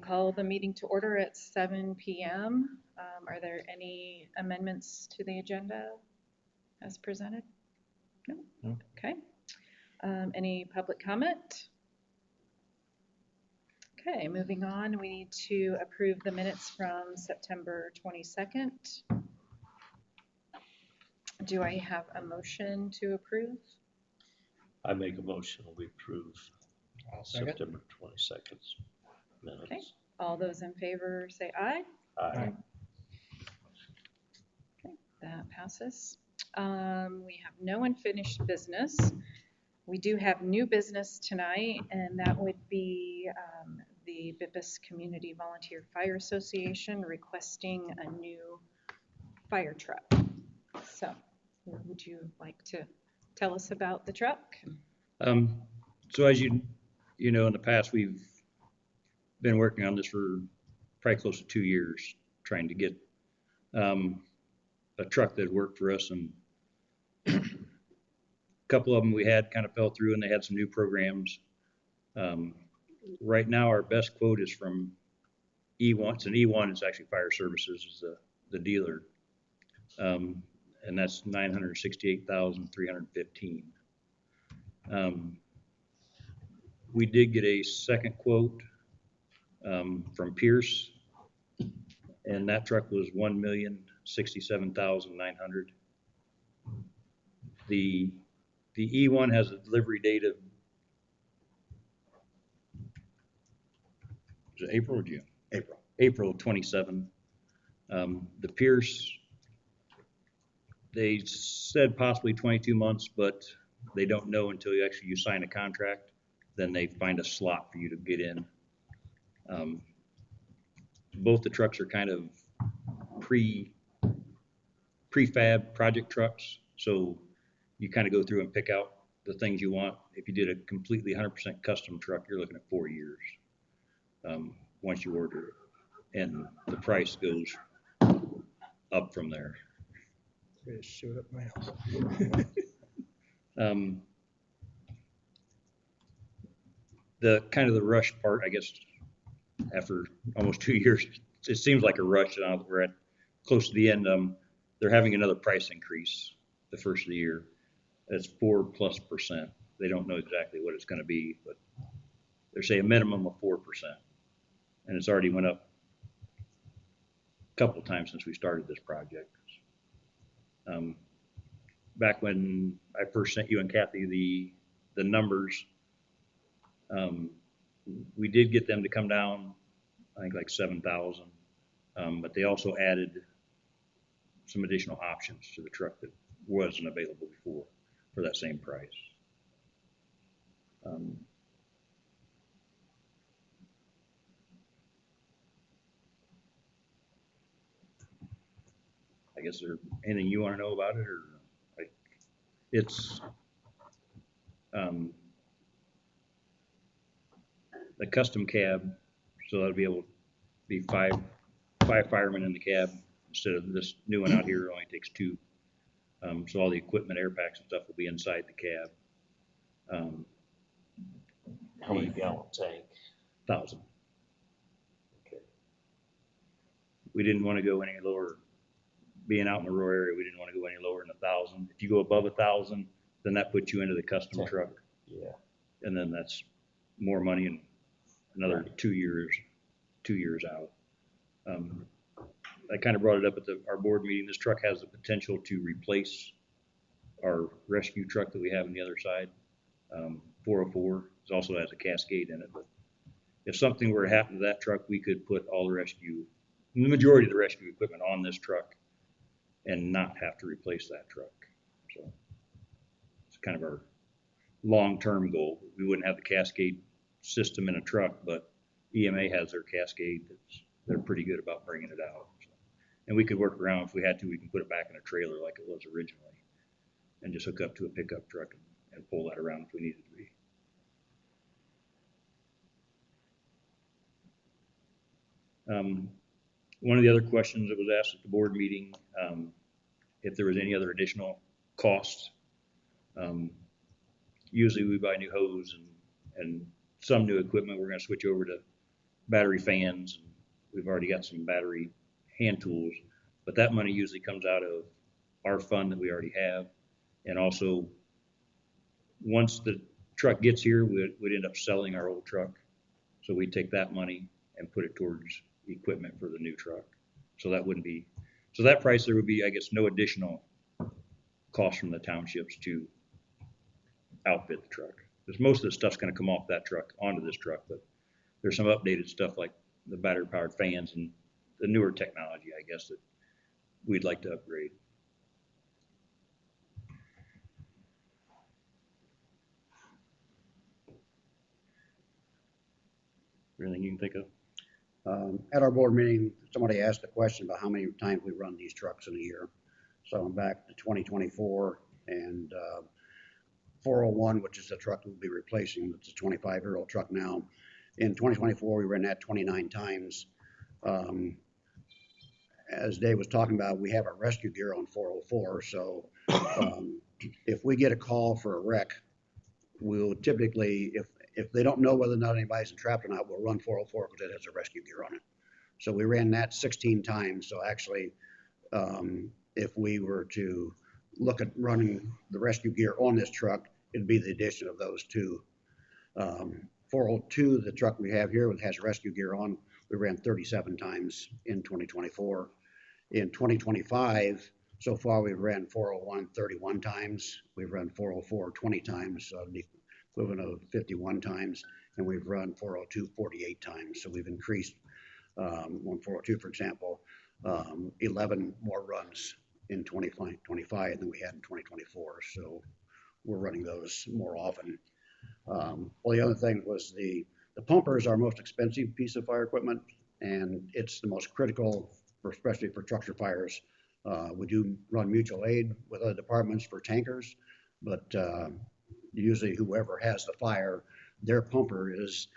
call the meeting to order at 7 p.m. Are there any amendments to the agenda as presented? No? No. Okay. Any public comment? Okay, moving on, we need to approve the minutes from September 22nd. Do I have a motion to approve? I make a motion we approve I'll second. September 22nd minutes. Okay. All those in favor say aye. Aye. Okay, that passes. We have no unfinished business. We do have new business tonight, and that would be the Bibbas Community Volunteer Fire Association requesting a new fire truck. So, would you like to tell us about the truck? So as you know, in the past, we've been working on this for probably close to 2 years, trying to get a truck that worked for us, and a couple of them we had kind of fell through, and they had some new programs. Right now, our best quote is from E1. It's an E1. It's actually Fire Services is the dealer, and that's $968,315. We did get a second quote from Pierce, and that truck was $1,067,900. The E1 has a delivery date of, is it April or June? April 27. The Pierce, they said possibly 22 months, but they don't know until you sign a contract. Then they find a slot for you to get in. Both the trucks are kind of prefab project trucks, so you kind of go through and pick out the things you want. If you did a completely 100% custom truck, you're looking at 4 years once you order it, and the price goes up from there. Just showed up at my house. The kind of the rush part, I guess, after almost 2 years, it seems like a rush. Now that we're at close to the end, they're having another price increase the first of the year. It's 4+%. They don't know exactly what it's going to be, but they're saying a minimum of 4%, and it's already went up a couple of times since we started this project. Back when I first sent you and Kathy the numbers, we did get them to come down, I think like 7,000, but they also added some additional options to the truck that wasn't available before for that same price. I guess there anything you want to know about it, or like it's a custom cab, so that'll be able to be five firemen in the cab instead of this new one out here. It only takes 2. So all the equipment, air packs and stuff will be inside the cab. How many gallon tank? 1,000. Okay. We didn't want to go any lower. Being out in the rural area, we didn't want to go any lower than 1,000. If you go above 1,000, then that puts you into the custom Tank. truck, Yeah. and then that's more money and another 2 years out. I kind of brought it up at our board meeting. This truck has the potential to replace our rescue truck that we have on the other side. 404. It also has a Cascade in it, but if something were to happen to that truck, we could put all the majority of the rescue equipment on this truck and not have to replace that truck. So it's kind of our long-term goal. We wouldn't have the Cascade system in a truck, but EMA has their Cascade. They're pretty good about bringing it out. So, and we could work around if we had to. We can put it back in a trailer like it was originally and just hook up to a pickup truck and pull that around if we needed to be. One of the other questions that was asked at the board meeting, if there was any other additional costs. Usually we buy new hose and some new equipment. We're going to switch over to battery fans. We've already got some battery hand tools, but that money usually comes out of our fund that we already have. And also, once the truck gets here, we'd end up selling our old truck. So we take that money and put it towards equipment for the new truck. So that wouldn't be, so that price, there would be, I guess, no additional cost from the townships to outfit the truck. Because most of the stuff's gonna come off that truck onto this truck, but there's some updated stuff like the battery powered fans and the newer technology, I guess, that we'd like to upgrade. Anything you can think of? At our board meeting, somebody asked a question about how many times we run these trucks in a year. So I'm back to 2024 and 401, which is the truck we'll be replacing. It's a 25-year-old truck now. In 2024, we ran that 29 times. As Dave was talking about, we have our rescue gear on 404. So if we get a call for a wreck, we'll typically, if they don't know whether or not anybody's trapped or not, we'll run 404 because it has a rescue gear on it. So we ran that 16 times. So actually, if we were to look at running the rescue gear on this truck, it'd be the addition of those two. 402, the truck we have here has rescue gear on, we ran 37 times in 2024. In 2025, so far we've ran 401 31 times. We've run 404 20 times, so the equivalent of 51 times, and we've run 402 48 times. So we've increased on 402, for example, 11 more runs in 2025 than we had in 2024. So we're running those more often. Well, the other thing was the pumper is our most expensive piece of fire equipment, and it's the most critical, especially for structure fires. We do run mutual aid with other departments for tankers, but usually whoever has the fire, their pumper is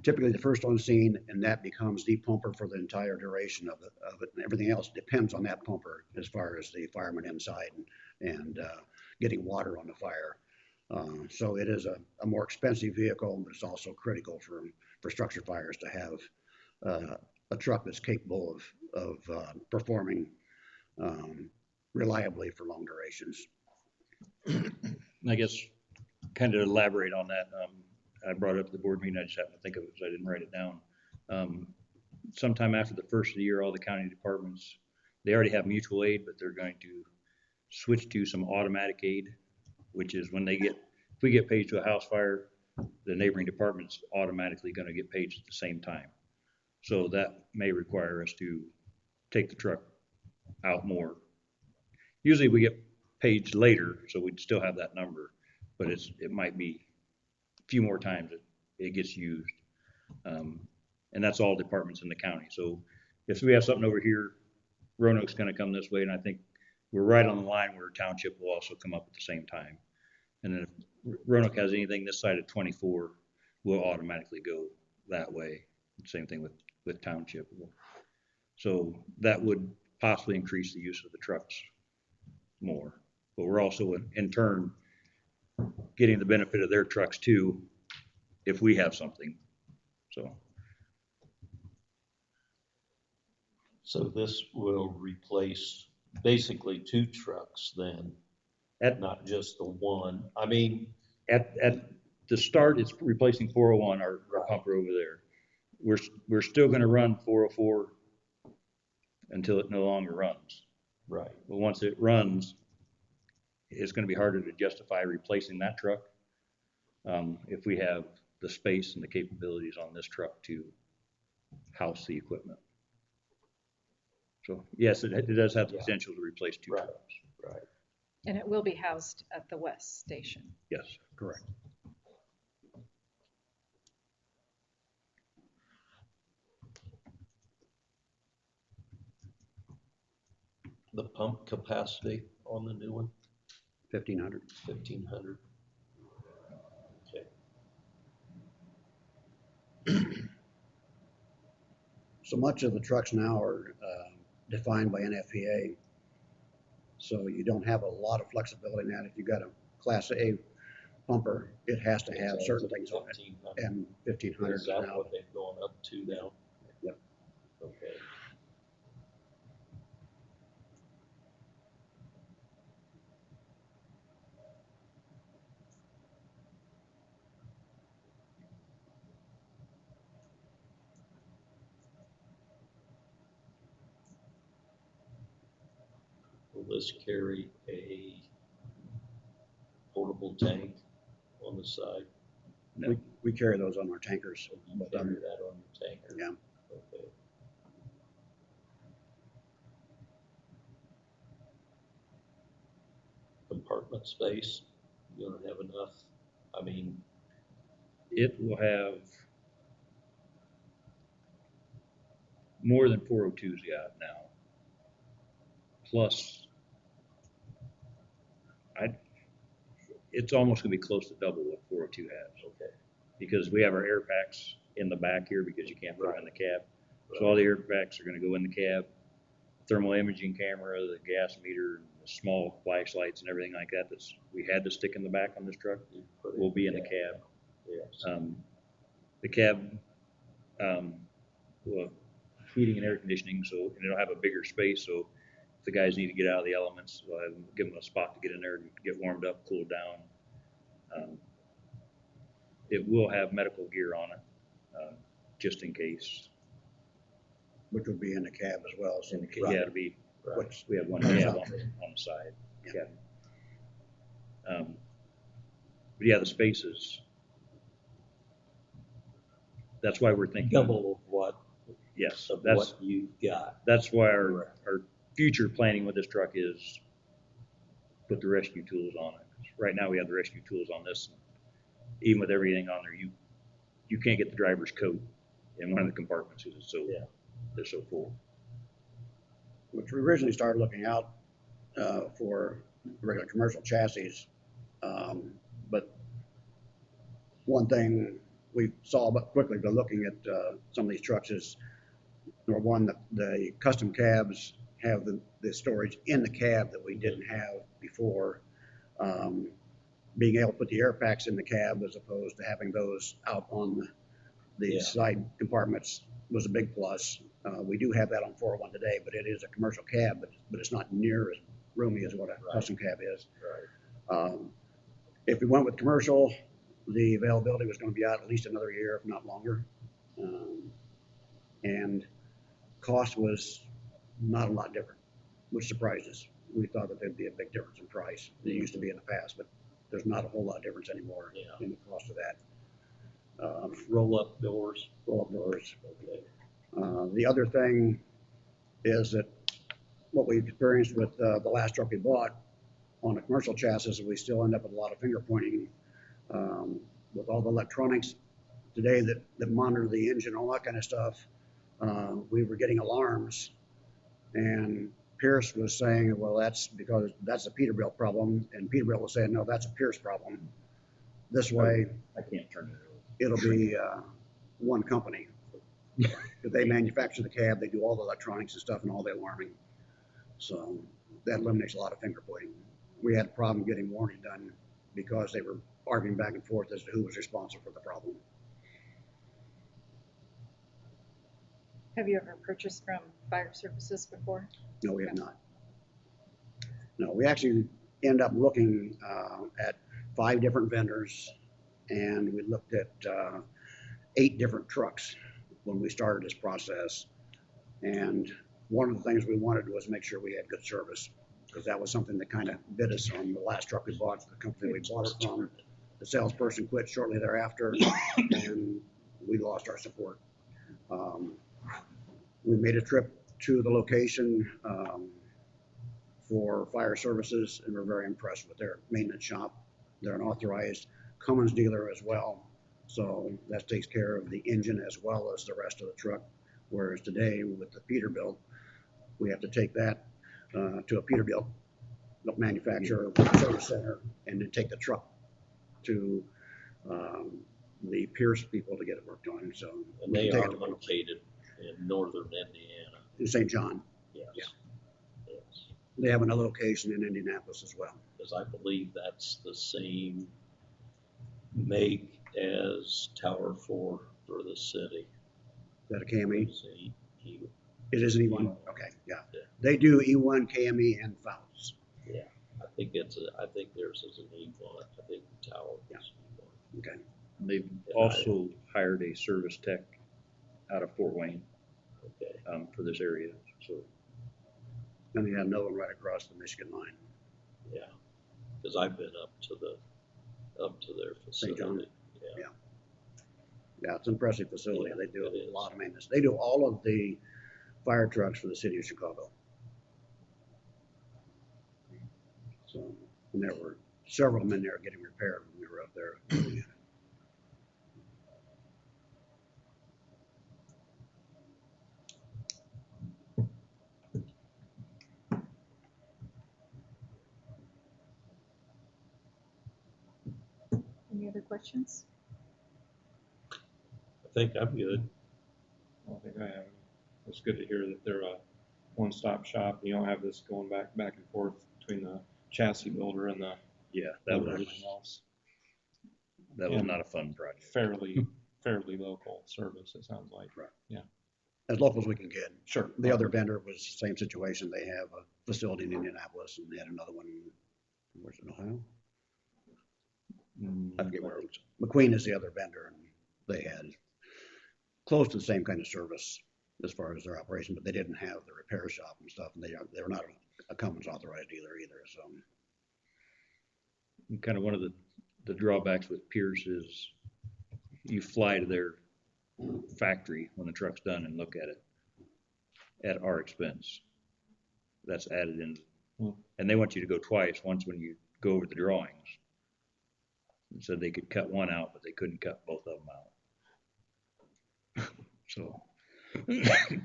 typically the first on scene, and that becomes the pumper for the entire duration of it. And everything else depends on that pumper as far as the fireman inside and getting water on the fire. So it is a more expensive vehicle, but it's also critical for structure fires to have a truck that's capable of performing reliably for long durations. I guess, kind of elaborate on that, I brought it up at the board meeting, I just happened to think of it, so I didn't write it down. Sometime after the first of the year, all the county departments, they already have mutual aid, but they're going to switch to some automatic aid, which is when if we get paid to a house fire, the neighboring department's automatically gonna get paid at the same time. So that may require us to take the truck out more. Usually we get paid later, so we'd still have that number, but it might be a few more times it gets used. And that's all departments in the county. So if we have something over here, Roanoke's gonna come this way, and I think we're right on the line where Township will also come up at the same time. And then if Roanoke has anything this side of 24, we'll automatically go that way. Same thing with Township. So that would possibly increase the use of the trucks more. But we're also in turn getting the benefit of their trucks too if we have something. So this will replace basically two trucks then, not just the one. I mean, At the start, it's replacing 401, our pumper over there. We're still gonna run 404 until it no longer runs. right. But once it runs, it's gonna be harder to justify replacing that truck if we have the space and the capabilities on this truck to house the equipment. So yes, it does have the potential to replace two Right. trucks. Right. And it will be housed at the West Station. Yes. Correct. The pump capacity on the new one, 1,500. 1,500. So much of the trucks now are defined by NFPA. So you don't have a lot of flexibility in that. If you've got a Class A bumper, it has to have certain things on it, 1,500. and 1,500 Is that now. what they've gone up to now? Yep. Okay. Will this carry a portable tank on the side? No. We carry those on our tankers. You but, carry that on your tanker? Yeah. Okay. Compartment space, you gonna have enough? I mean, It will have more than 402's got now. Plus, it's almost gonna be close to double what 402 has. okay, Because we have our air packs in the back here because you can't put them in the cab. So all the air packs are gonna go in the cab. Thermal imaging camera, the gas meter, the small flashlights and everything like that we had to stick in the back on this truck you put it will be in the cab. Yes. The cab, will have heating and air conditioning, and it'll have a bigger space, so if the guys need to get out of the elements, we'll give them a spot to get in there and get warmed up, cooled down. It will have medical gear on it, just in case. Which would be in the cab as well. So Yeah, it'll be, Which, we have one Right. cab on the side. Yeah. Cabin. But yeah, the spaces. That's why we're thinking. Double of what, Yes, of that's what you've got. why our Correct. future planning with this truck is put the rescue tools on it. Right now we have the rescue tools on this. Even with everything on there, you can't get the driver's coat in one of the compartments because it's they're so full. which we originally started looking out for regular commercial chassis. But one thing we saw but quickly by looking at some of these trucks is, number one, the custom cabs have the storage in the cab that we didn't have before. Being able to put the air packs in the cab as opposed to having those out on the side compartments was a big plus. We do have that on 401 today, but it is a commercial cab, but it's not near as roomy as what a custom cab is. Right. If we went with commercial, the availability was going to be out at least another year, if not longer. And cost was not a lot different, which surprised us. We thought that there'd be a big difference in price. There used to be in the past, but there's not a whole lot of difference anymore in the cost of that. Roll-up doors. Roll-up doors. Okay. The other thing is that what we experienced with the last truck we bought on a commercial chassis is we still end up with a lot of finger pointing with all the electronics today that monitor the engine, all that kind of stuff. We were getting alarms, and Pierce was saying, well, that's because that's a Peterbilt problem, and Peterbilt was saying, no, that's a Pierce problem. This way, I can't turn it over. it'll be one company. If they manufacture the cab, they do all the electronics and stuff and all the alarming. So that eliminates a lot of finger pointing. We had a problem getting warranty done because they were arguing back and forth as to who was responsible for the problem. Have you ever purchased from fire services before? No, we have not. No, we actually end up looking at 5 different vendors, and we looked at 8 different trucks when we started this process. And one of the things we wanted was make sure we had good service, because that was something that kind of bit us on the last truck we bought, the company we bought it from. The salesperson quit shortly thereafter, and we lost our support. We made a trip to the location for fire services, and we're very impressed with their maintenance shop. They're an authorized Cummins dealer as well, so that takes care of the engine as well as the rest of the truck. Whereas today with the Peterbilt, we have to take that to a Peterbilt manufacturer service center, and then take the truck to the Pierce people to get it worked on. So And they are located in northern Indiana. in St. John. Yes. Yeah. Yes. They have another location in Indianapolis as well. Because I believe that's the same make as Tower 4 for the city. Is that a KME? It's a- he- It is an E1? E1. Okay, yeah. Yeah. They do E1, KME, and Fouts. Yeah, I think theirs is an E1. I think the Tower is E1. Okay. They've And also hired a service tech out of Fort Wayne, Okay, for this area, so. And they have another one right across the Michigan line. yeah, because I've been up to their St. John? facility. Yeah, Yeah, it's an impressive facility. Yeah, They do it a is. lot of maintenance. They do all of the fire trucks for the city of Chicago. So, and there were several of them in there getting repaired when we were up there. Any other questions? I think I'm good. I don't think I have any. It's good to hear that they're a one-stop shop. You don't have this going back and forth between the chassis builder and the Yeah, everything else. that was And not a fun project. Fairly local service, it sounds like. Right. Yeah. As local as we can get. Sure. The other vendor was the same situation. They have a facility in Indianapolis and they had another one, where's it, in Ohio? I forget where it was. McQueen is the other vendor and they had close to the same kind of service as far as their operation, but they didn't have the repair shop and stuff, and they were not a Cummins authorized dealer either, so. And kind of one of the drawbacks with Pierce is you fly to their factory when the truck's done and look at it at our expense. That's added in. Hmm. And And they want you to go twice, once when you go over the drawings. And said they could cut one out, but they couldn't cut both of them out. So, at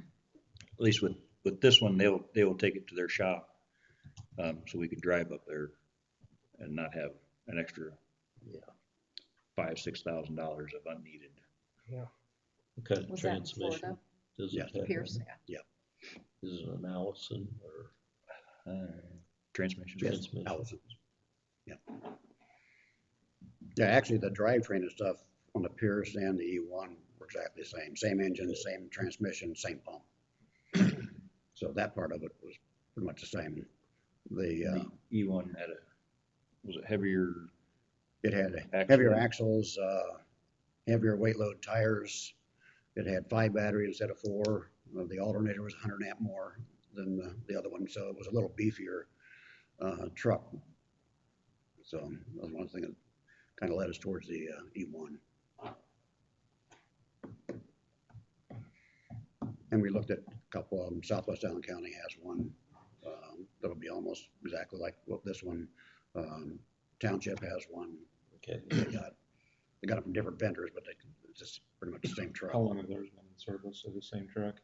least with this one, they will take it to their shop, so we could drive up there and not have an extra Yeah. $5,000-6,000 of unneeded. Yeah. What kind of Was that in transmission Florida? does Yes. it have? Pierce, yeah. Is it an Allison or Transmission. Yes, transmission? Allison's. Yeah. Yeah, actually, the drivetrain and stuff on the Pierce and the E1 were exactly the same. Same engine, same transmission, same pump. So that part of it was pretty much the same. The E1 had was it heavier? It had Axle. heavier axles, heavier weight load tires. It had 5 batteries instead of 4. The alternator was 100 amp more than the other one, so it was a little beefier truck. So that was one thing that kind of led us towards the E1. And we looked at a couple of them. Southwest Allen County has one that'll be almost exactly like what this one. Township has one. Okay. They got it from different vendors, but it's just pretty much the same truck. How long have theirs been in service of the same truck?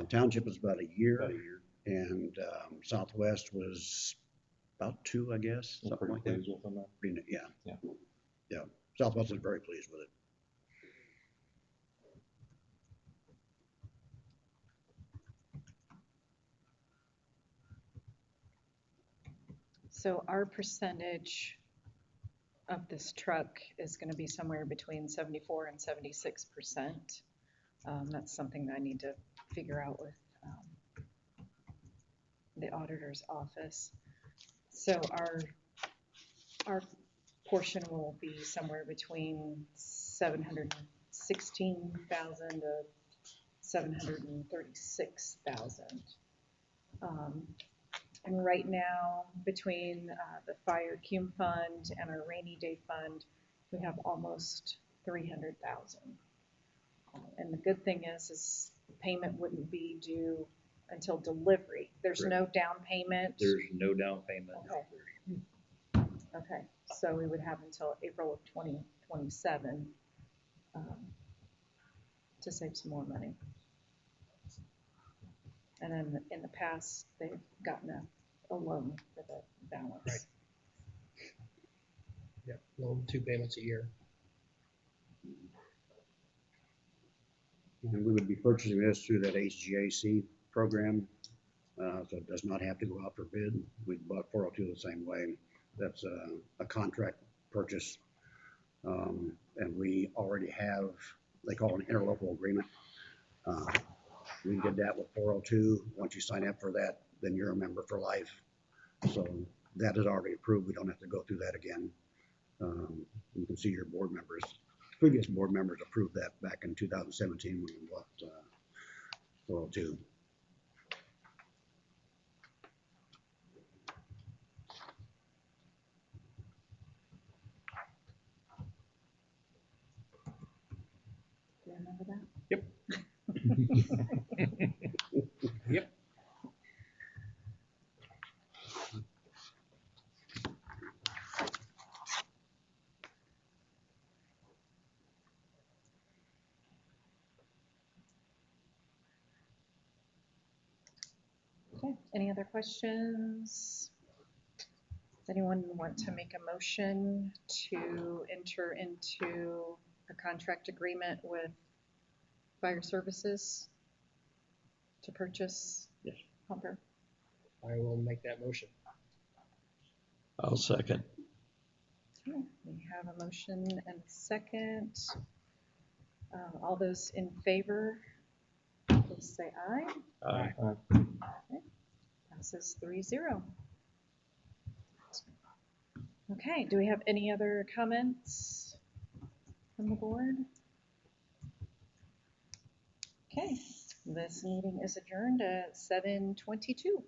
Township was about a year, About a year. and Southwest was about 2, I guess, We're something pretty like that. pleased with them. Pretty- Yeah. Yeah. Yeah. Southwest is very pleased with it. So our percentage of this truck is going to be somewhere between 74 and 76%. That's something that I need to figure out with the auditor's office. So our portion will be somewhere between 716,000 to 736,000. And right now, between the fire cum fund and our rainy day fund, we have almost 300,000. And the good thing is payment wouldn't be due until delivery. There's no down payment. There's no down payment. Okay, so we would have until April of 2027 to save some more money. And then in the past, they've gotten a loan for the balance. Right. Yeah, loan 2 payments a year. And we would be purchasing this through that HGAC program, so it does not have to go out for bid. We bought 402 the same way. That's a contract purchase And we already have, they call it an interlocal agreement. We did that with 402. Once you sign up for that, then you're a member for life. So that is already approved. We don't have to go through that again. You can see your board members, previous board members approved that back in 2017 when we bought 402. Do you remember that? Yep. Yep. Okay, any other questions? Does anyone want to make a motion to enter into a contract agreement with fire services to purchase Yes. pumper? I will make that motion. I'll second. Okay, we have a motion and a second. All those in favor, please say aye. Aye. Passes 3-0. Okay, do we have any other comments from the board? Okay, this meeting is adjourned at 7:22.